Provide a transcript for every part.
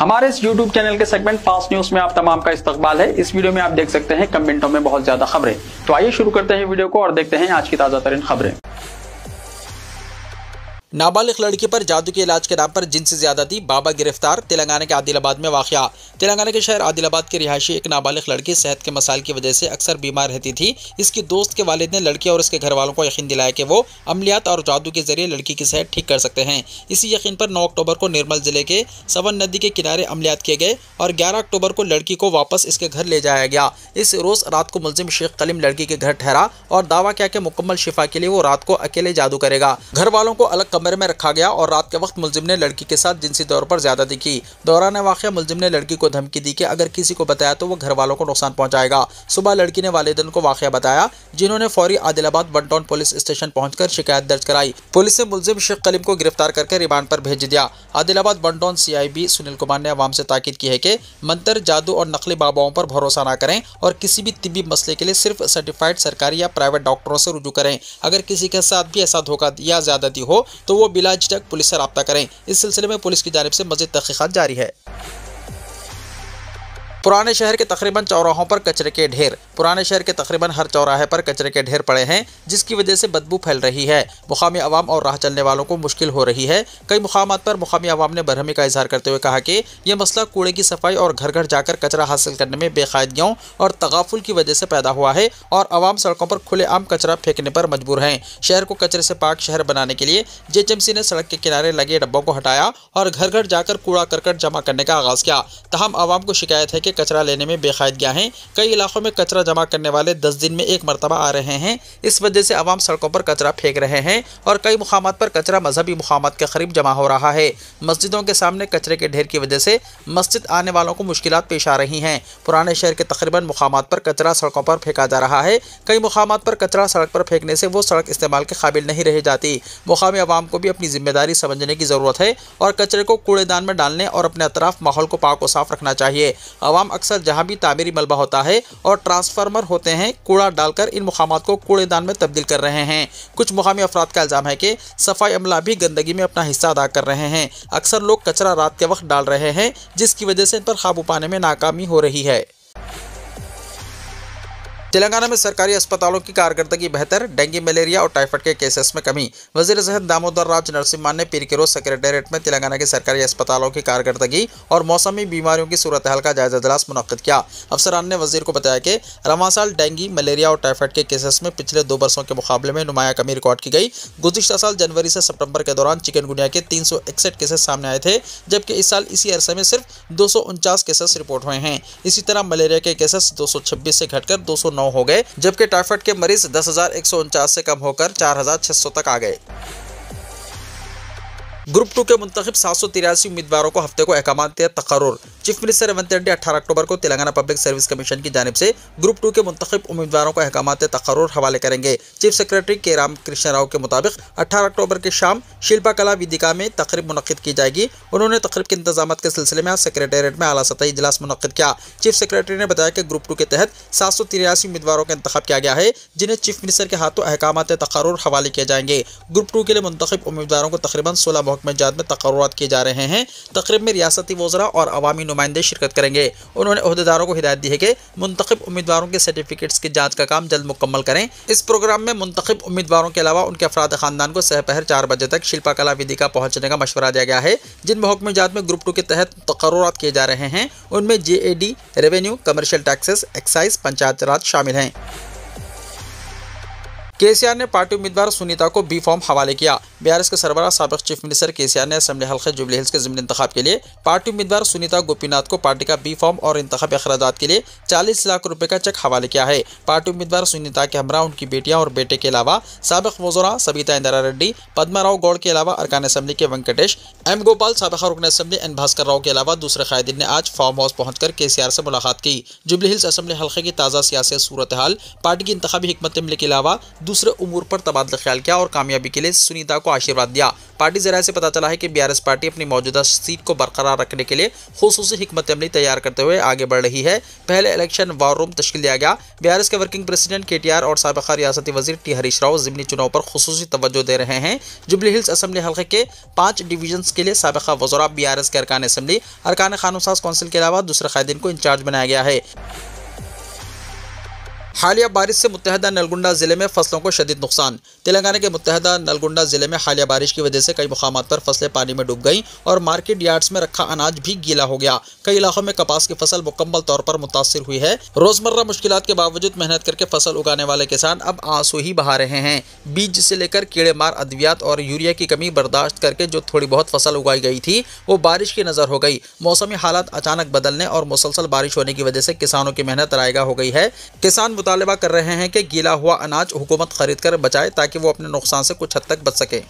हमारे इस YouTube channel के सेगमेंट फास्ट न्यूज में आप तमाम का इस्तकबाल है। इस वीडियो में आप देख सकते हैं कम मिनटों में बहुत ज्यादा खबरें। तो आइए शुरू करते हैं वीडियो को और देखते हैं आज की ताजा तरीन खबरें। नाबालिग लड़की पर जादू के इलाज के नाम पर जिनसी ज्यादती, बाबा गिरफ्तार। तेलंगाना के आदिलाबाद में वाक़या। तेलंगाना के शहर आदिलाबाद के रिहायशी एक नाबालिग लड़की सेहत के मसाइल की वजह से अक्सर बीमार रहती थी। इसकी दोस्त के वालिद ने लड़की और उसके घर वालों को यकीन दिलाया कि वो अमलियात और जादू के जरिए लड़की की सेहत ठीक कर सकते हैं। इसी यकीन पर 9 अक्टूबर को निर्मल जिले के सवन नदी के किनारे अमलियात किए गए और 11 अक्टूबर को लड़की को वापस इसके घर ले जाया गया। इस रोज रात को मुलजिम शेख कलीम लड़की के घर ठहरा और दावा किया कि मुकम्मल शिफा के लिए वो रात को अकेले जादू करेगा। घर वालों को अलग कमरे में रखा गया और रात के वक्त मुलजिम ने लड़की के साथ जिनसी तौर पर ज्यादती की। दौरान वाक़या मुलजिम ने लड़की को धमकी दी कि अगर किसी को बताया तो वो घर वालों को नुकसान पहुंचाएगा। सुबह लड़की ने वालिदैन को वाक़या बताया, जिन्होंने फौरी Adilabad one town police station पहुंचकर शिकायत दर्ज कराई। पुलिस ने मुलजिम शेख कलीम को गिरफ्तार करके रिमांड पर भेज दिया। Adilabad one town CIB Sunil Kumar ने अवाम से ताकीद की है कि मंतर, जादू और नकली बाबाओं पर भरोसा न करें और किसी भी तिब्बी मसले के लिए सिर्फ सर्टिफाइड सरकारी या प्राइवेट डॉक्टरों से रुजू करें। अगर किसी के साथ भी ऐसा धोखा या ज्यादती हो तो वो बिला झिझक पुलिस से राब्ता करें। इस सिलसिले में पुलिस की जानिब से मज़ीद तहक़ीक़ात जारी है। पुराने शहर के तकरीबन चौराहों पर कचरे के ढेर। पुराने शहर के तकरीबन हर चौराहे पर कचरे के ढेर पड़े हैं, जिसकी वजह से बदबू फैल रही है। मुकामी अवाम और राह चलने वालों को मुश्किल हो रही है। कई मुकामात पर मुकामी अवाम ने बरहमी का इजहार करते हुए कहा कि यह मसला कूड़े की सफाई और घर घर जाकर कचरा हासिल करने में बेकायदगियों और तगाफुल की वजह से पैदा हुआ है और अवाम सड़कों पर खुलेआम कचरा फेंकने पर मजबूर हैं। शहर को कचरे से पाक शहर बनाने के लिए JHMC ने सड़क के किनारे लगे डब्बों को हटाया और घर घर जाकर कूड़ा करकट जमा करने का आगाज किया। तहम अवाम को शिकायत है कि कचरा लेने में बेकायदगियां हैं। कई इलाकों में कचरा जमा करने वाले 10 दिन में एक मरतबा आ रहे हैं। इस वजह से अवाम सड़कों पर कचरा फेंक रहे हैं और कई मुकामात पर कचरा मजहबी मुकामात के करीब जमा हो रहा है। मस्जिदों के सामने कचरे के ढेर की वजह से मस्जिद आने वालों को मुश्किलात पेश आ रही हैं। पुराने शहर के तकरीबन मुकामात पर कचरा सड़कों पर फेंका जा रहा है। कई मुकामात पर कचरा सड़क पर फेंकने से वो सड़क इस्तेमाल के काबिल नहीं रह जाती। मुकामी अवाम को भी अपनी जिम्मेदारी समझने की ज़रूरत है और कचरे को कूड़ेदान में डालने और अपने अतराफ माहौल को पाक और साफ रखना चाहिए। अवाम अक्सर जहाँ भी तामीरी मलबा होता है और ट्रांसफार्मर होते हैं, कूड़ा डालकर इन मुकामात को कूड़ेदान में तब्दील कर रहे हैं। कुछ मुकामी अफराद का इल्ज़ाम है कि सफाई अमला भी गंदगी में अपना हिस्सा अदा कर रहे हैं। अक्सर लोग कचरा रात के वक्त डाल रहे हैं, जिसकी वजह से इन पर काबू पाने में नाकामी हो रही है। तेलंगाना में सरकारी अस्पतालों की कारकर्दगी बेहतर, डेंगू, मलेरिया और टाइफाइड के केसेस में कमी। वज़ीर सेहत दामोदर राज नरसिम्हा ने पीर के रोज सेक्रेटेरिएट में तेलंगाना के सरकारी अस्पतालों की कारकर्दगी और मौसमी बीमारियों की सूरत हाल का जायजा इजलास मुनक्किद किया। अफसरान ने वजीर को बताया कि रवां साल डेंगू, मलेरिया और टाइफाइड के केसेस में पिछले 2 बरसों के मुकाबले में नुमाया कमी रिकॉर्ड की गई। गुज़िश्ता साल जनवरी से सितंबर के दौरान चिकनगुनिया के 361 केसेस सामने आए थे, जबकि इस साल इसी अरसे में सिर्फ 249 केसेस रिपोर्ट हुए हैं। इसी तरह मलेरिया के केसेस 226 से घटकर 209 हो गए, जबकि टाइफाइड के मरीज 10,149 से कम होकर 4,600 तक आ गए। ग्रुप 2 के मुंतखब 783 उम्मीदवारों को हफ्ते को अहकामात तकर्रुर। चीफ मिनिस्टर रेवंत रेड्डी 18 अक्टूबर को तेलंगाना पब्लिक सर्विस कमीशन की जानिब से ग्रुप 2 के मुंतखब उम्मीदवारों को अहकामात तकर्रुर हवाले करेंगे। चीफ सेक्रेटरी के राम कृष्ण राव के मुताबिक 18 अक्टूबर की शाम शिल्पा कला वेदिका में तकरीब मुनक्किद की जाएगी। उन्होंने तकरीब के इंतजाम के सिलसिले में आज सेक्रेटेरिएट में आला सतही इजलास मुनक्किद किया। चीफ सेक्रेटरी ने बताया कि ग्रुप 2 के तहत 783 उम्मीदवारों का इंतखाब किया गया है, जिन्हें चीफ मिनिस्टर के हाथों अहकामात तकर्रुर हवाले किए जाएंगे। ग्रुप 2 के लिए मुंतखब उम्मीदवारों को तकरीबन 16 महकमे जात में तकर्रुरात किए जा रहे हैं। तकरीब में रियासती वज़रा और अवामी नुमाइंदे शिरकत करेंगे। उन्होंने ओहदेदारों को हिदायत दी है कि मुंतखब उम्मीदवारों के सर्टिफिकेट्स की जांच का काम जल्द मुकम्मल करें। इस प्रोग्राम में मुंतखब उम्मीदवारों के अलावा उनके अफराद खानदान को सहपहर 4 बजे तक शिल्पा कला वेदिका पहुंचने का मशवरा दिया गया है। जिन महकमे जात में ग्रुप 2 के तहत तकर्रुरात किए जा रहे हैं, उनमें JAD, revenue, commercial taxes, excise, panchayat raj शामिल हैं। KCR ने पार्टी उम्मीदवार सुनीता को B फॉर्म हवाले किया। BRS के सरबराह साबिक चीफ मिनिस्टर KCR ने असेंबली हल्के जुबली हिल्स के ज़िमनी इंतखाब के लिए पार्टी उम्मीदवार सुनीता गोपीनाथ को पार्टी का B फॉर्म और इंतखाबी अखराजात के लिए 40 लाख रुपए का चेक हवाले किया है। पार्टी उम्मीदवार सुनीता के हमरा उनकी बेटियां और बेटे के अलावा साबिक वज़रा सबिता इंदिरा रेड्डी, पद्मा राव गौड़ के अलावा अरकान असेंबली के वेंकटेश M गोपाल, साबिक रुकन असेंबली N भास्कर राव के अलावा दूसरे कायदीन ने आज फार्म हाउस पहुंचकर KCR से मुलाकात की। जुबली हिल्स असेंबली हल्के की ताज़ा सियासी सूरत हाल, पार्टी की इंतखाबी हिकमत अमली के अलावा दूसरे उमूर पर तबादला ख्याल किया और कामयाबी के लिए सुनीता को आशीर्वाद दिया। पार्टी ज़राए से पता चला है कि बीआरएस पार्टी अपनी मौजूदा सीट को बरकरार रखने के लिए खुसूसी हिकमत अमली तैयार करते हुए आगे बढ़ रही है। पहले इलेक्शन वार रूम तश्कील दिया गया। बीआरएस के वर्किंग प्रेसिडेंट केटीआर और साबिक़ा रियासती वजीर टी हरीश राव ज़िमनी चुनाव पर खुसूसी तवज्जो दे रहे हैं। जुबली हिल्स असेंबली हल्के के 5 डिवीजन्स के लिए साबिक़ा वज़रा बीआरएस के अरकान असेंबली, अरकान कानून साज कौंसिल के अलावा दूसरे कायदीन को इंचार्ज बनाया गया है। हालिया बारिश से मुत्तहदा नलगुंडा जिले में फसलों को शदीद नुकसान। तेलंगाना के मुत्तहदा नलगुंडा जिले में हालिया बारिश की वजह से कई मुकामात पर फसलें पानी में डूब गईं और मार्केट यार्ड्स में रखा अनाज भी गीला हो गया। कई इलाकों में कपास की फसल मुकम्मल तौर पर मुतासिर हुई है। रोजमर्रा मुश्किलात के बावजूद मेहनत करके फसल उगाने वाले किसान अब आंसू ही बहा रहे हैं। बीज से लेकर कीड़े मार अद्वियात और यूरिया की कमी बर्दाश्त करके जो थोड़ी बहुत फसल उगाई गई थी वो बारिश की नजर हो गई। मौसमी हालात अचानक बदलने और मुसलसल बारिश होने की वजह से किसानों की मेहनत रायगा हो गई है। किसान मुतालबा कर रहे हैं कि गीला हुआ अनाज हुकूमत खरीद कर बचाए ताकि वो अपने नुकसान से कुछ हद तक बच सके।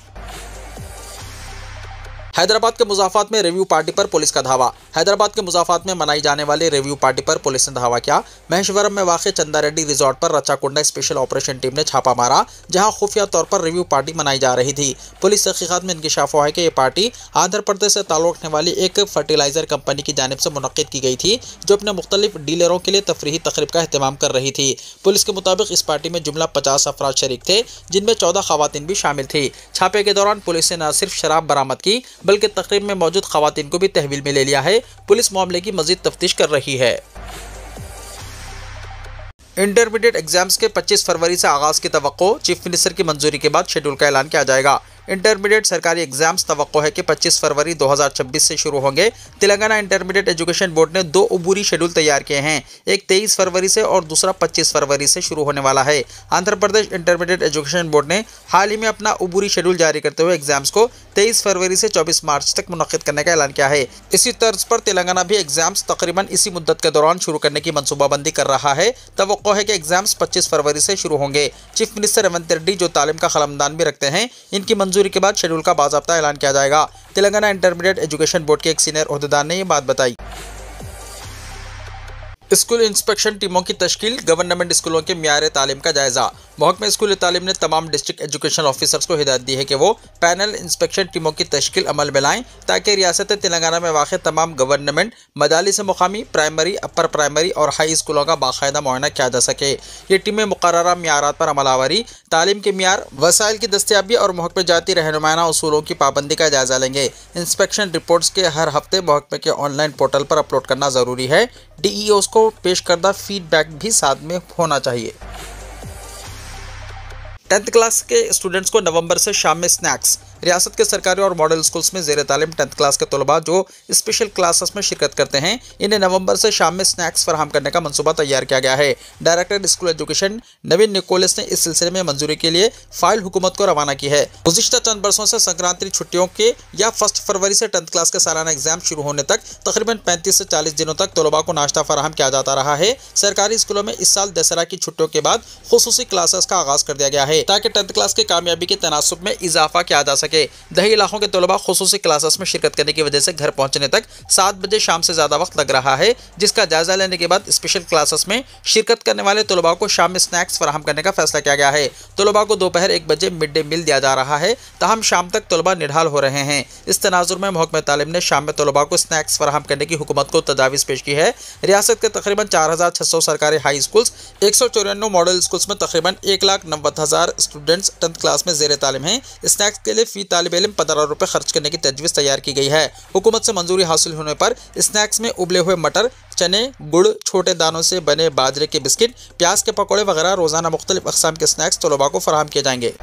हैदराबाद के मुज़ाफ़ात में रिव्यू पार्टी पर पुलिस का धावा। हैदराबाद के मुज़ाफ़ात में मनाई जाने वाली रिव्यू पार्टी पर पुलिस ने धावा किया। महेश्वरम में वाक़ चंदा रेड्डी रिजॉर्ट पर रचाकुंडा स्पेशल ऑपरेशन टीम ने छापा मारा, जहां खुफिया तौर पर रिव्यू पार्टी मनाई जा रही थी। पुलिस तहक़ीक़ात में इंकशाफ हुआ है कि यह पार्टी आंध्र प्रदेश से ताल्लुक़ रखने वाली एक फर्टिलाइज़र कंपनी की जानिब से मुनक़्क़िद की गई थी, जो अपने मुख्तलिफ डीलरों के लिए तफरीही तक़रीब का अहतमाम कर रही थी। पुलिस के मुताबिक इस पार्टी में जुमला 50 अफराद शरीक थे, जिनमें 14 ख़वातीन भी शामिल थी। छापे के दौरान पुलिस ने न सिर्फ शराब बरामद की बल्कि तक़रीब में मौजूद ख़वातीन को भी तहवील में ले लिया है। पुलिस मामले की मज़ीद तफ्तीश कर रही है। इंटरमीडिएट एग्जाम्स के 25 फरवरी से आगाज़ की तवक्को। चीफ मिनिस्टर की मंजूरी के बाद शेड्यूल का ऐलान किया जाएगा। इंटरमीडिएट सरकारी एग्जाम्स तवक्को है कि 25 फरवरी 2026 से शुरू होंगे। तेलंगाना इंटरमीडिएट एजुकेशन बोर्ड ने 2 अबूरी शेड्यूल तैयार किए हैं, एक 23 फरवरी से और दूसरा 25 फरवरी से शुरू होने वाला है। Andhra Pradesh intermediate education board ने हाल ही में अपना अबूरी शेड्यूल जारी करते हुए एग्जाम्स को 23 फरवरी से 24 मार्च तक मुनक़्क़िद करने का ऐलान किया है। इसी तर्ज पर तेलंगाना भी एग्जाम्स तकरीबन इसी मुद्दत के दौरान शुरू करने की मनसूबाबंदी कर रहा है। तवक्को है कि एग्जाम्स 25 फरवरी से शुरू होंगे। चीफ मिनिस्टर रेवंत रेड्डी, जो तालीम का क़लमदान भी रखते हैं, इनकी मंजूरी के बाद शेड्यूल का बाज़ाब्ता ऐलान किया जाएगा। तेलंगाना इंटरमीडिएट एजुकेशन बोर्ड के एक सीनियर ओहदेदार ने ये बात बताई। स्कूल इंस्पेक्शन टीमों की तश्कील। गवर्नमेंट स्कूलों के मियार तालीम का जायजा। महकमा स्कूल तालीम ने तमाम डिस्ट्रिक्ट एजुकेशन ऑफिसर्स को हिदायत दी है कि वो पैनल इंस्पेक्शन टीमों की तश्कील अमल में लाएं, ताकि रियासत तेलंगाना में वाक़ तमाम गवर्नमेंट मदालिस मुकामी, प्राइमरी, अपर प्राइमरी और हाई स्कूलों का बाकायदा मुआयना किया जा सके। ये टीमें मुकर्ररा मियारात पर अमलावरी, तालीम के मियार, वसाइल की दस्तियाबी और महकमे जाती रहनुमाना उसूलों की पाबंदी का जायजा लेंगे। इंस्पेक्शन रिपोर्ट्स के हर हफ्ते महकमे के ऑनलाइन पोर्टल पर अपलोड करना ज़रूरी है। DEOs को पेश करदा फीडबैक भी साथ में होना चाहिए। 10th क्लास के स्टूडेंट्स को नवंबर से शाम में स्नैक्स। रियासत के सरकारी और मॉडल स्कूल्स में ज़ेर तालीम 10th क्लास के तलबा जो स्पेशल क्लासेस में शिरकत करते हैं, इन्हें नवंबर से शाम में स्नैक्स फराहम करने का मंसूबा तैयार किया गया है। डायरेक्टर स्कूल एजुकेशन नवीन निकोलस ने इस सिलसिले में मंजूरी के लिए फाइल हुकूमत को रवाना की है। गुज़िश्ता चंद बरसों से संक्रांति छुट्टियों के या 1 फरवरी से 10th क्लास के सालाना एग्जाम शुरू होने तक तकरीबन 35 से 40 दिनों तक तलबा को नाश्ता फराहम किया जाता रहा है। सरकारी स्कूलों में इस साल दशहरा की छुट्टियों के बाद खुसूसी क्लासेस का आगाज़ कर दिया गया है, ताकि 10th क्लास की कामयाबी के तनासुब में इजाफा किया जा सके। दही इलाकों के तलबा खुसूसी क्लासेस में शिरकत करने की वजह से घर पहुंचने तक 7 बजे शाम से ज़्यादा वक्त लग रहा है, जिसका जायजा लेने के बाद स्पेशल क्लासेस में शिरकत करने वाले तलबा को शाम में स्नैक्स फराहम करने का फैसला किया गया है। तलबा को दोपहर 1 बजे मिड डे मील दिया जा रहा है, ताहम शाम तक तलबा निढाल हो रहे हैं। इस तनाजुर में महकमा तालीम ने शाम में तलबा को स्नैक्स फराहम करने की हुकूमत को तजावीज़ पेश की है। रियासत के तकरीबन 4600 सरकारी हाई स्कूल्स, 194 मॉडल स्कूल्स में तकरीबन 1,90,000 स्टूडेंट्स 10th क्लास में ज़ेर तालीम हैं। स्नैक्स के लिए फ़ी तालिब इल्म 15 रुपये खर्च करने की तजवीज़ तैयार की गई है। हुकूमत से मंजूरी हासिल होने पर स्नैक्स में उबले हुए मटर, चने, गुड़, छोटे दानों से बने बाजरे के बिस्किट, प्याज के पकौड़े वगैरह रोज़ाना मुख्तलिफ अक़साम के स्नैक्स तलबा को फराहम किए जाएंगे।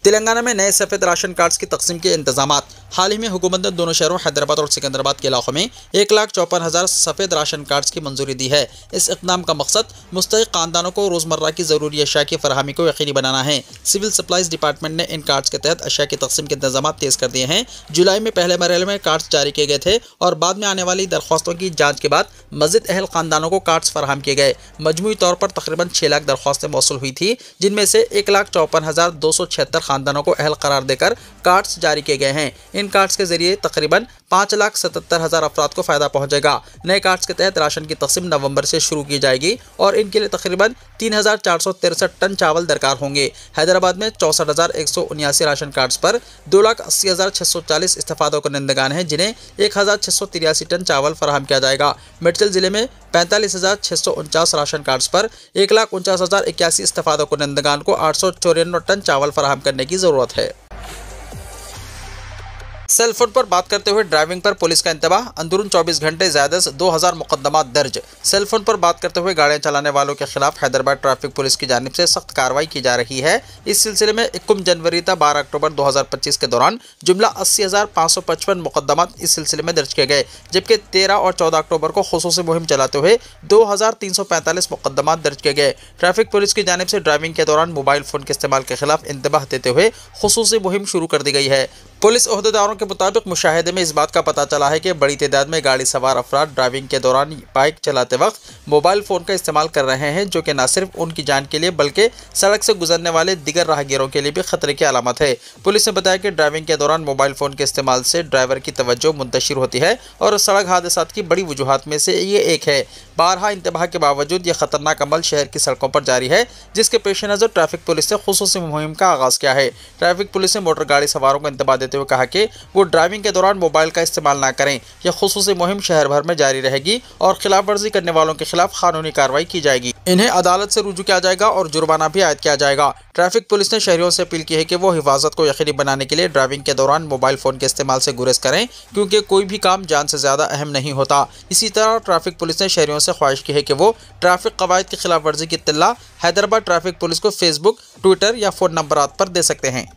तेलंगाना में नए सफ़ेद राशन कार्ड्स की तकसीम के इंतजामात। हाल ही में हुकूमत ने दोनों शहरों हैदराबाद और सिकंदराबाद के इलाकों में 1,54,000 सफ़ेद राशन कार्ड्स की मंजूरी दी है। इस इक़दाम का मकसद मुस्तहिक़ ख़ानदानों को रोज़मर्रा की ज़रूरी अशिया की फराहमी को यकीनी बनाना है। सिविल सप्लाइज डिपार्टमेंट ने इन कार्ड्स के तहत अशिया की तकसीम के इंतजाम तेज़ कर दिए हैं। जुलाई में पहले मरहले में कार्ड्स जारी किए गए थे और बाद में आने वाली दरख्वास्तों की जाँच के बाद मज़ीद अहल ख़ानदानों को कार्ड्स फराहम किए गए। मजमूई तौर पर तकरीबन 6 लाख दरख्वास्तें मौसूल हुई थी, जिनमें से 1,54,276 खानदानों को अहल करार देकर कार्ड्स जारी किए गए हैं। इन कार्ड्स के जरिए तकरीबन 5,77,000 अफराद को फायदा पहुंचेगा। नए कार्ड्स के तहत राशन की तकसीम नवंबर से शुरू की जाएगी और इनके लिए तकरीबन 3,463 टन चावल दरकार होंगे। हैदराबाद में 64,179 राशन कार्ड्स पर 2,80,640 इस्तेफादा कुनंदगान हैं, जिन्हें 1,683 टन चावल फराहम किया जाएगा। मेडचल जिले में 45,649 राशन कार्ड्स पर 1,49,081 इस्तेफादा कुनंदगान को 894 टन चावल फराहम करने की जरूरत है। सेल फोन पर बात करते हुए ड्राइविंग पर पुलिस का इंतबाह, अंदरून 24 घंटे ज्यादा से 2,000 मुकदमा दर्ज। सेल फोन पर बात करते हुए गाड़ियां चलाने वालों के खिलाफ हैदराबाद ट्रैफिक पुलिस की जानिब से सख्त कार्रवाई की जा रही है। इस सिलसिले में 21 जनवरी तक 12 अक्टूबर 2025 के दौरान जुमला 80,555 मुकदमा इस सिलसिले में दर्ज किए गए, जबकि 13 और 14 अक्टूबर को खुसूसी मुहिम चलाते हुए 2,345 मुकदमा दर्ज किए गए। ट्रैफिक पुलिस की जानिब से ड्राइविंग के दौरान मोबाइल फोन के इस्तेमाल के खिलाफ इंतबाह देते हुए खुसूसी मुहिम शुरू कर दी गई है। पुलिस ओहदेदारों के मुताबिक मुशाहिदे में इस बात का पता चला है कि बड़ी तादाद में गाड़ी सवार अफराद ड्राइविंग के दौरान बाइक चलाते वक्त मोबाइल फ़ोन का इस्तेमाल कर रहे हैं, जो कि न सिर्फ उनकी जान के लिए बल्कि सड़क से गुजरने वाले दिगर राहगीरों के लिए भी खतरे की अलामत है। पुलिस ने बताया कि ड्राइविंग के दौरान मोबाइल फ़ोन के इस्तेमाल से ड्राइवर की तवज्जो मुंतशिर होती है और सड़क हादसात की बड़ी वजूहात में से ये एक है। बारहा इंतबाह के बावजूद ये खतरनाक अमल शहर की सड़कों पर जारी है, जिसके पेश नज़र ट्रैफिक पुलिस ने खुसूसी मुहिम का आगाज़ किया है। ट्रैफिक पुलिस ने मोटर गाड़ी सवारों को इंतबाह देते हुए कहा कि वो ड्राइविंग के दौरान मोबाइल का इस्तेमाल ना करें। यह खुसूसी मुहिम शहर भर में जारी रहेगी और खिलाफ वर्जी करने वालों के खिलाफ कानूनी कार्रवाई की जाएगी। इन्हें अदालत से रुजू किया जाएगा और जुर्माना भी आयद किया जाएगा। ट्रैफिक पुलिस ने शहरियों से अपील की है कि वो हिफाजत को यकीनी बनाने के लिए ड्राइविंग के दौरान मोबाइल फ़ोन के इस्तेमाल से गुरेज करें, क्योंकि कोई भी काम जान से ज़्यादा अहम नहीं होता। इसी तरह ट्रैफिक पुलिस ने शहरियों से ख्वाहिश की है कि वो ट्रैफिक कवायद की खिलाफ वर्जी की इत्तला हैदराबाद ट्रैफिक पुलिस को फेसबुक, ट्विटर या फ़ोन नंबरात पर दे सकते हैं।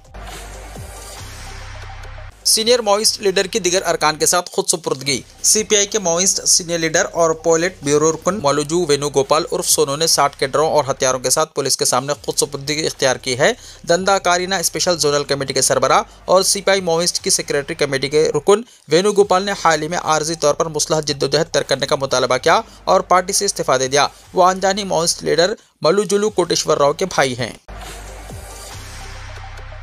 सीनियर माओइस्ट लीडर की दिगर अरकान के साथ खुद सुपुर्दगी। सीपीआई के माओइस्ट सीनियर लीडर और पोलिट ब्यूरो रुकन मौलूजू वेणुगोपाल उर्फ सोनू ने 60 कैडरों और हथियारों के साथ पुलिस के सामने खुद सुपुर्दगी इख्तियार की है। दंदा कारीना स्पेशल जोनल कमेटी के सरबरा और सीपीआई माओइस्ट की सेक्रेटरी कमेटी के रुकन वेणुगोपाल ने हाल ही में आर्जी तौर पर मुसलह जिद्दोजहद तर्क करने का मुतालबा किया और पार्टी से इस्तीफा दे दिया। वो अनजानी माओइस्ट लीडर मल्लुजुलू कोटेश्वर राव के भाई हैं।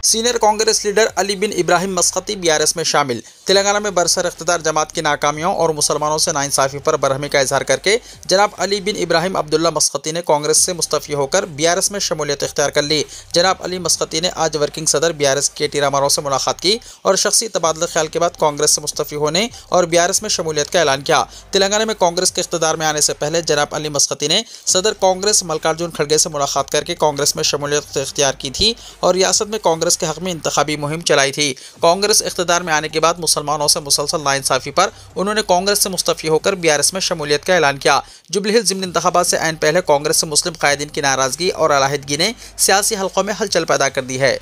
सीनियर कांग्रेस लीडर अली बिन इब्राहिम मस्कती बीआरएस में शामिल। तेलंगाना में बरसर इख्तिदार जमात की नाकामियों और मुसलमानों से नाइंसाफ़ी पर बरहमी का इजहार करके जनाब अली बिन इब्राहिम अब्दुल्ला मस्कती ने कांग्रेस से मुस्तफ़ी होकर बीआरएस में शमूलियत इख्तियार कर ली। जनाब अली मस्कती ने आज वर्किंग सदर बीआरएस के रामाराव से मुलाकात की और शख्सी तबादला ख्याल के बाद कांग्रेस से मुस्तफ़ी होने और बीआरएस में शमूलियत का ऐलान किया। तेलंगाना में कांग्रेस के इख्तिदार में आने से पहले जनाब अली मस्कती ने सदर कांग्रेस मल्लिकार्जुन खड़गे से मुलाकात करके कांग्रेस में शमूलियत इख्तियार की थी और रियासत में कांग्रेस के हक़ में इंतखाबी मुहिम चलाई थी। कांग्रेस इख्तिदार में आने के बाद मुसलमानों से मुसलसल नाइंसाफ़ी पर उन्होंने कांग्रेस से मुस्तफ़ी होकर बीआरएस में शमूलियत का ऐलान किया। जुबली हिल्स ज़िमनी इंतखाबात से ऐन पहले कांग्रेस से मुस्लिम कायदीन की नाराज़गी और अलहदगी ने सियासी हल्कों में हलचल पैदा कर दी है।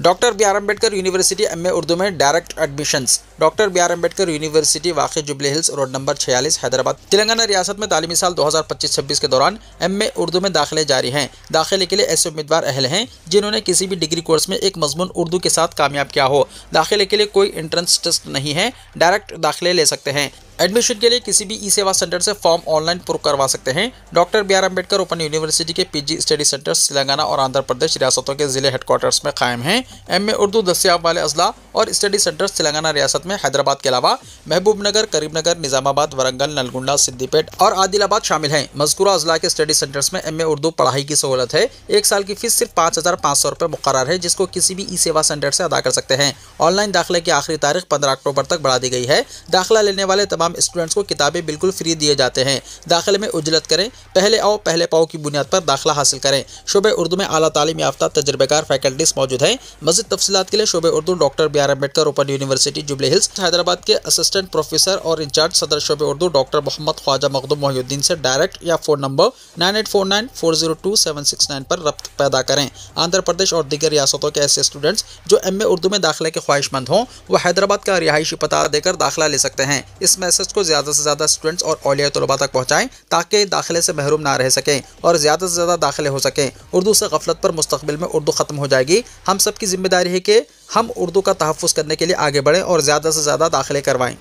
Doctor B R Ambedkar university MA Urdu में direct admissions. Doctor B R Ambedkar university वाक़ जुबली हिल्स रोड नंबर 46 हैदराबाद तेलंगाना रियासत में तालीमी साल 2025-26 के दौरान एमए उर्दू में दाखिले जारी हैं। दाखिले के लिए ऐसे उम्मीदवार अहल हैं जिन्होंने किसी भी डिग्री कोर्स में एक मजमून उर्दू के साथ कामयाब किया हो। दाखिले के लिए कोई एंट्रेंस टेस्ट नहीं है, डायरेक्ट दाखिले ले सकते हैं। एडमिशन के लिए किसी भी ई सेवा सेंटर से फॉर्म ऑनलाइन पुर करवा सकते हैं। Doctor B R Ambedkar open university के पीजी स्टडी सेंटर्स तेलंगाना और आंध्र प्रदेश रियासतों के जिले हेडक्वार्टर्स में कायम हैं। एमए उर्दू दस्तियाब वाले अजला और स्टडी सेंटर्स तेलंगाना रियासत में हैदराबाद के अलावा महबूबनगर, करीमनगर, निजामाबाद, वरंगल, नलगुंडा, सिद्दीपेट और आदिलाबाद शामिल हैं। मज़कूरा अजला के स्टडी सेंटर्स में एमए उर्दू पढ़ाई की सहूलत है। एक साल की फीस सिर्फ 5,500 रुपये मुकर्रर है, जिसको किसी भी ई सेवा सेंटर से अदा कर सकते हैं। ऑनलाइन दाखिले की आखिरी तारीख 15 अक्टूबर तक बढ़ा दी गई है। दाखिला लेने वाले तमाम स्टूडेंट्स को किताबें बिल्कुल फ्री दिए जाते हैं। दाखिले में उजलत करें, पहले आओ पहले पाओ की बुनियाद पर दाखिला हासिल करें। शोबे उर्दू में आला तालीम याफ्ता तजर्बेकार फैकल्टीज मौजूद हैं। मज़ीद तफसीलात के लिए शोबे Urdu doctor B R Ambedkar open university Jubilee Hills Hyderabad के असिस्टेंट प्रोफेसर और इंचार्ज सदर शोबे उर्दू डॉक्टर मोहम्मद ख्वाजा मखदूम मोहिउद्दीन से डायरेक्ट या फ़ोन नंबर 9849402769 पर रब्त पैदा करें। आंध्र प्रदेश और दीगर रियासतों के ऐसे स्टूडेंट्स जो एमए उर्दू में दाखिले के ख्वाहिशमंद हों, वो हैदराबाद का रिहायशी पता देकर दाखिला ले सकते हैं। इस मैसेज को ज़्यादा से ज़्यादा स्टूडेंट्स और औलिया तलबा तक पहुँचाएँ ताकि दाखिले से महरूम ना रह सकें और ज़्यादा से ज़्यादा दाखिले हो सकें। उर्दू से गफलत पर मुस्तकबिल में उर्दू ख़त्म हो जाएगी। हम सब की जिम्मेदारी है कि हम उर्दू का तहफ़्फ़ुज़ करने के लिए आगे बढ़ें और ज़्यादा से ज़्यादा दाखिले करवाएं।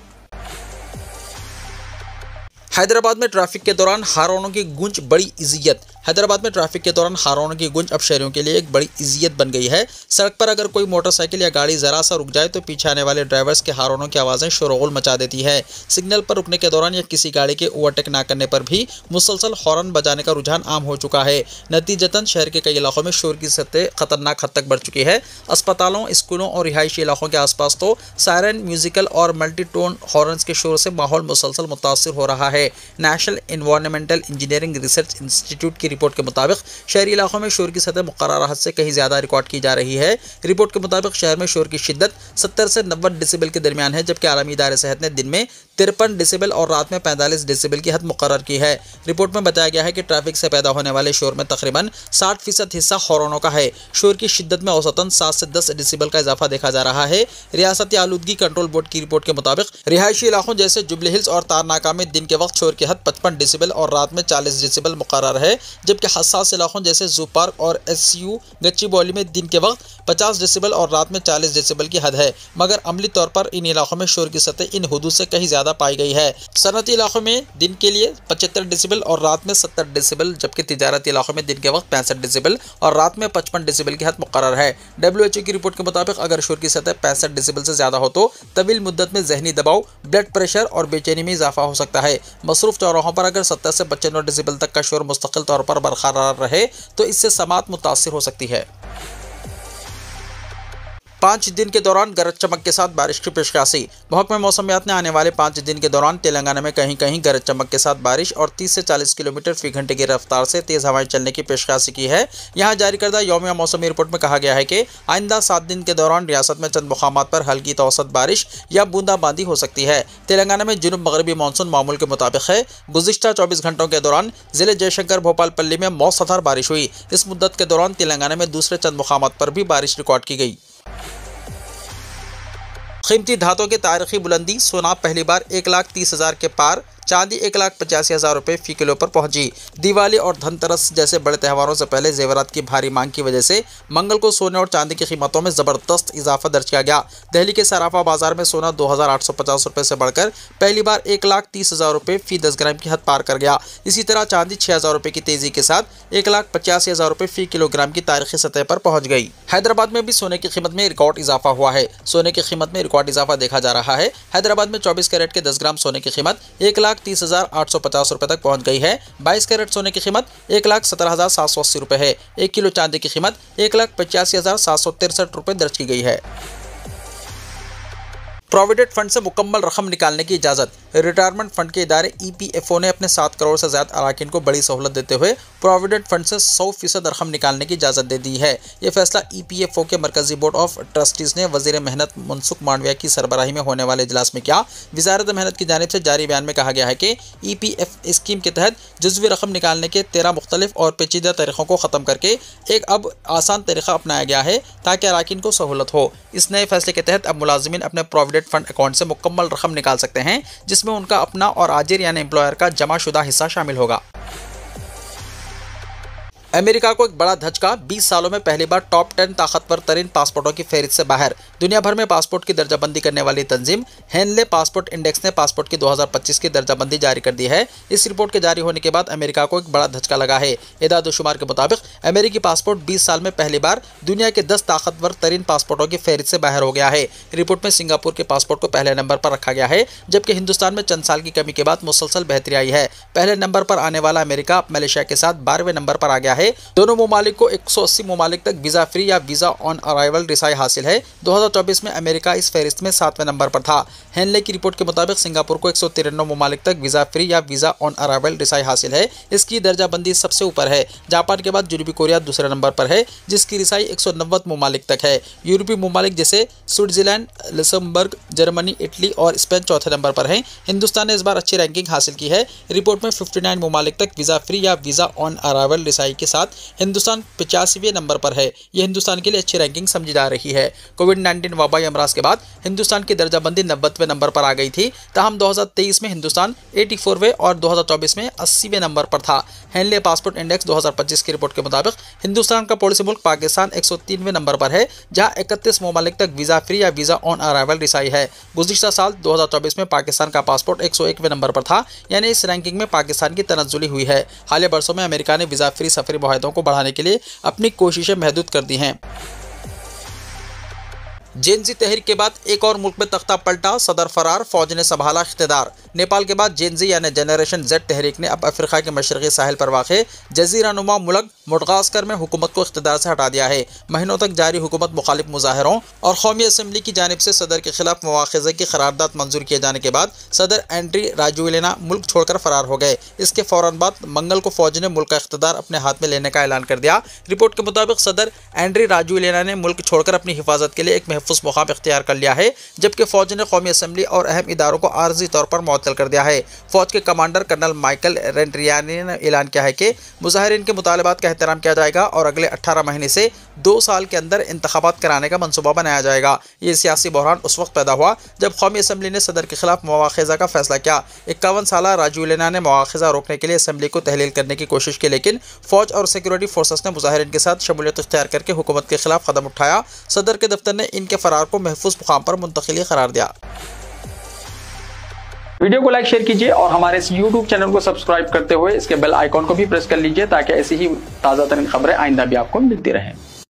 हैदराबाद में ट्रैफिक के दौरान हार्नों की गूंज बड़ी इज़्ज़त। हैदराबाद में ट्रैफिक के दौरान हॉर्न की गूंज अब शहरियों के लिए एक बड़ी इज़्ज़त बन गई है। सड़क पर अगर कोई मोटरसाइकिल या गाड़ी जरा सा रुक जाए तो पीछे आने वाले ड्राइवर्स के हॉर्नों की आवाज़ें शोरगुल मचा देती है। सिग्नल पर रुकने के दौरान या किसी गाड़ी के ओवरटेक ना करने पर भी मुसलसल हॉर्न बजाने का रुझान आम हो चुका है। नतीजतन शहर के कई इलाकों में शोर की सतह खतरनाक हद तक बढ़ चुकी है। अस्पतालों, स्कूलों और रिहायशी इलाकों के आसपास तो सायरन, म्यूजिकल और मल्टीटोन हॉर्न्स के शोर से माहौल मुसलसल मुतासिर हो रहा है। National environmental engineering research institute की रिपोर्ट के मुताबिक शहरी इलाकों में शोर की सतह मुकर्रर हद से कहीं ज्यादा रिकॉर्ड की जा रही है। रिपोर्ट के मुताबिक शहर में शोर की शिद्दत 70 से 90 डेसिबल के दरमियान है, जबकि आलमी इदारे सेहत ने दिन में 53 डेसिबल और रात में 45 डेसिबल की हद मुकर्रर की है। रिपोर्ट में बताया गया है कि ट्रैफिक से पैदा होने वाले शोर में तकरीबन 60% हिस्सा हॉर्नों का है। शोर की शिद्दत में औसतन 7 से 10 डेसिबल का इजाफा देखा जा रहा है। रियासती आलूदगी कंट्रोल बोर्ड की रिपोर्ट के मुताबिक रिहायशी इलाकों जैसे जुबली हिल्स और तारनाका में दिन के वक्त शोर की हद 55 डेसिबल और रात में 40 डेसिबल मुकर्रर है, जबकि हसास इलाकों जैसे जू पार्क और SU गच्चीबौली में दिन के वक्त 50 डेसिबल और रात में 40 डेसिबल की हद है। मगर अमली तौर पर इन इलाकों में शोर की सतह इन हुदूद से कहीं ज्यादा पाई गई है। सनती इलाकों में दिन के लिए 75 डेसिबल और रात में 70 डेसिबल, जबकि तिजारती इलाकों में दिन के वक्त 65 डेसिबल और रात में 55 डेसिबल की हद मुकर्रर है। WHO की रिपोर्ट के मुताबिक अगर शोर की सतह 65 डेसिबल से ज्यादा हो तो तवील मुद्दत में जहनी दबाव, ब्लड प्रेशर और बेचैनी में इजाफा हो सकता है। मसरूफ चौराहों पर अगर 70 से 95 डेसिबल तक का शोर मुस्तकिल तौर पर बरकरार रहे तो इससे समात मुतासिर हो सकती है। 5 दिन के दौरान गरज चमक के साथ बारिश की पेशकशी। महकमा मौसमियात ने आने वाले 5 दिन के दौरान तेलंगाना में कहीं कहीं गरज चमक के साथ बारिश और 30 से 40 किलोमीटर फी घंटे की रफ्तार से तेज हवाएं चलने की पेशकशी की है। यहां जारी करदा यौमिया मौसमी रिपोर्ट में कहा गया है कि आइंदा 7 दिन के दौरान रियासत में चंद मुकामात पर हल्की तो औसत बारिश या बूंदाबांदी हो सकती है। तेलंगाना में जुनूब मगरबी मानसून मामूल के मुताबिक है। गुज़िश्ता 24 घंटों के दौरान जिले जयशंकर भोपालपल्ली में मौसलाधार बारिश हुई। इस मुद्दत के दौरान तेलंगाना में दूसरे चंद मुकामात पर भी बारिश रिकॉर्ड की गई। कीमती धातों की तारीखी बुलंदी। सोना पहली बार 1,30,000 के पार, चांदी 1,85,000 रुपये फी किलो पर पहुंची। दिवाली और धनतेरस जैसे बड़े त्योहारों से पहले जेवरात की भारी मांग की वजह से मंगल को सोने और चांदी की कीमतों में ज़बरदस्त इजाफा दर्ज किया गया। दिल्ली के सराफा बाजार में सोना 2,850 रुपये से बढ़कर पहली बार 1,30,000 रुपये फी 10 ग्राम की हद पार कर गया। इसी तरह चांदी 6,000 रुपये की तेजी के साथ 1,85,000 रुपये फी किलोग्राम की तारीखी सतह पर पहुंच गई। हैदराबाद में भी सोने की कीमत में रिकॉर्ड इजाफा हुआ है। सोने की कीमत में रिकॉर्ड इजाफा देखा जा रहा है। हैदराबाद में 24 कैरेट के 10 ग्राम सोने की कीमत 1,30,850 रुपये तक पहुंच गई है। 22 कैरेट सोने की कीमत 1,17,780 रुपये है। 1 किलो चांदी की कीमत 1,85,763 रुपये दर्ज की गई है। प्रोविडेंट फंड से मुकम्मल रकम निकालने की इजाज़त। रिटायरमेंट फंड के इदारे EPFO ने अपने 7 करोड़ से ज़्यादा अरकान को बड़ी सहूलत देते हुए प्रोविडेंट फंड से 100% रकम निकालने की इजाज़त दे दी है। ये फैसला EPFO के मरकजी बोर्ड ऑफ ट्रस्टीज़ ने वज़ीर मेहनत मनसुख मांडविया की सरबराही में होने वाले इजलास में किया। वज़ारत मेहनत की जानिब से जारी बयान में कहा गया है कि EPF स्कीम के तहत जुज़वी रकम निकालने के 13 मुख्तलिफ और पेचीदा तरीक़ों को ख़त्म करके एक अब आसान तरीक़ा अपनाया गया है ताकि अरकान को सहूलत हो। इस नए फैसले के तहत अब मुलाजिमीन अपने प्रोविडेंट फंड अकाउंट से मुकम्मल रकम निकाल सकते हैं, जिसमें उनका अपना और आजिर यानी एम्प्लॉयर का जमाशुदा हिस्सा शामिल होगा। अमेरिका को एक बड़ा धचका। 20 सालों में पहली बार टॉप 10 ताकतवर तरीन पासपोर्टों की फहरिस्त से बाहर। दुनिया भर में पासपोर्ट की दर्जाबंदी करने वाली तंजीम हेनले पासपोर्ट इंडेक्स ने पासपोर्ट की 2025 की दर्जाबंदी जारी कर दी है। इस रिपोर्ट के जारी होने के बाद अमेरिका को एक बड़ा धचका लगा है। एदाद-ओ-शुमार के मुताबिक अमेरिकी पासपोर्ट 20 साल में पहली बार दुनिया के 10 ताकतवर तरीन पासपोर्टों की फहरिस्त से बाहर हो गया है। रिपोर्ट में सिंगापुर के पासपोर्ट को पहले नंबर पर रखा गया है, जबकि हिंदुस्तान में चंद साल की कमी के बाद मुसलसल बेहतरी आई है। पहले नंबर पर आने वाला अमेरिका अब मलेशिया के साथ 12वें नंबर पर आ गया है। दोनों ममालिक को 180 ममालिक तक वीज़ा फ्री या वीज़ा ऑन अराइवल रिसाई हासिल है। 2024 में अमेरिका इस फहरिस्त में 7वें नंबर पर था। हेनले की रिपोर्ट के मुताबिक सिंगापुर को 193 ममालिक तक वीज़ा फ्री या वीज़ा ऑन अराइवल रिसाई हासिल है। इसकी दर्जाबंदी सबसे ऊपर है। जापान के बाद जनूबी कोरिया दूसरे नंबर पर है, जिसकी रिसाई 190 ममालिक तक है। यूरोपीय ममालिक जैसे स्विट्जरलैंड, लक्समबर्ग, जर्मनी, इटली और स्पेन चौथे नंबर पर हैं। हिंदुस्तान ने इस बार अच्छी रैंकिंग हासिल की है। रिपोर्ट में 59 ममालिक तक वीज़ा फ्री या वीज़ा ऑन अराइवल रिसाई की साथ हिंदुस्तान 85वें नंबर पर है। यह हिंदुस्तान के लिए अच्छी रैंकिंग समझी जा रही है। कोविड-19 वबाई अमराज के बाद हिंदुस्तान की दर्जाबंदी 90वें नंबर पर आ गई थी। ताहम 2023 में हिंदुस्तान 84वें और 2024 में 80वें नंबर पर था। हेनले पासपोर्ट इंडेक्स 2025 की रिपोर्ट के मुताबिक हिंदुस्तान का पड़ोसी मुल्क पाकिस्तान 103वें नंबर पर है, जहां 31 ममालिक तक वीज़ा फ्री या वीज़ा ऑन अराइवल रिसाई है। गुज़िश्ता साल 2024 में पाकिस्तान का पासपोर्ट 101वें नंबर पर था, यानी इस रैंकिंग में पाकिस्तान की तनज़्ज़ुली हुई है। हालिया बरसों में अमेरिका ने वीज़ा फ्री सफरी मुआहदों को बढ़ाने के लिए अपनी कोशिशें महदूद कर दी हैं। जेनजी तहरीक के बाद एक और मुल्क में तख्ता पलटा, सदर फरार, फौज ने संभाला इख्तिदार। नेपाल के बाद जेनजी यानी जनरेशन जेड तहरीक ने अब अफ्रीका के मशरक़ी साहिल पर वाक़े जज़ीरा नुमा मुल्क मडगास्कर में हुकूमत को इख्तिदार से हटा दिया है। महीनों तक जारी हुकूमत मुखालिफ मुजाहरों और कौमी असम्बली की जानिब से सदर के खिलाफ मवाख़ज़े की करारदाद मंजूर किए जाने के बाद सदर एंड्री राजोएलिना मुल्क छोड़कर फरार हो गए। इसके फ़ौरन बाद मंगल को फौज ने मुल्क का इख्तिदार अपने हाथ में लेने का ऐलान कर दिया। रिपोर्ट के मुताबिक सदर एंड्री राजोएलिना ने मुल्क छोड़कर अपनी हिफाजत के लिए एक महफूज मुकाम इख्तियार कर लिया है, जबकि फौज ने कौमी असम्बली और अहम इदारों को आर्जी तौर पर मुअत्तल कर दिया है। फौज के कमांडर कर्नल माइकल रेंट्रियानी ने ऐलान किया है कि मुजाहिरीन के मुतालबात का एहतराम किया जाएगा और अगले 18 महीने से 2 साल के अंदर इंतखाबात कराने का मनसूबा बनाया जाएगा। ये सियासी बहरान उस वक्त पैदा हुआ जब कौमी असम्बली ने सदर के खिलाफ मवाख़ज़ा का फैसला किया। 51 साला राजोएलिना ने मवाख़ज़ा रोकने के लिए असम्बली को तहलील करने की कोशिश की, लेकिन फौज और सिक्योरिटी फोर्सेस ने मुजाहिरीन के साथ शमूलियत इख्तियार करके हुकूमत के खिलाफ कदम उठाया। सदर के दफ्तर ने इनके फरार को महफूज मुकाम पर मुंतकिली करार दिया। वीडियो को लाइक शेयर कीजिए और हमारे इस YouTube चैनल को सब्सक्राइब करते हुए इसके बेल आइकॉन को भी प्रेस कर लीजिए, ताकि ऐसी ही ताज़ा तरीन खबरें आइंदा भी आपको मिलती रहें।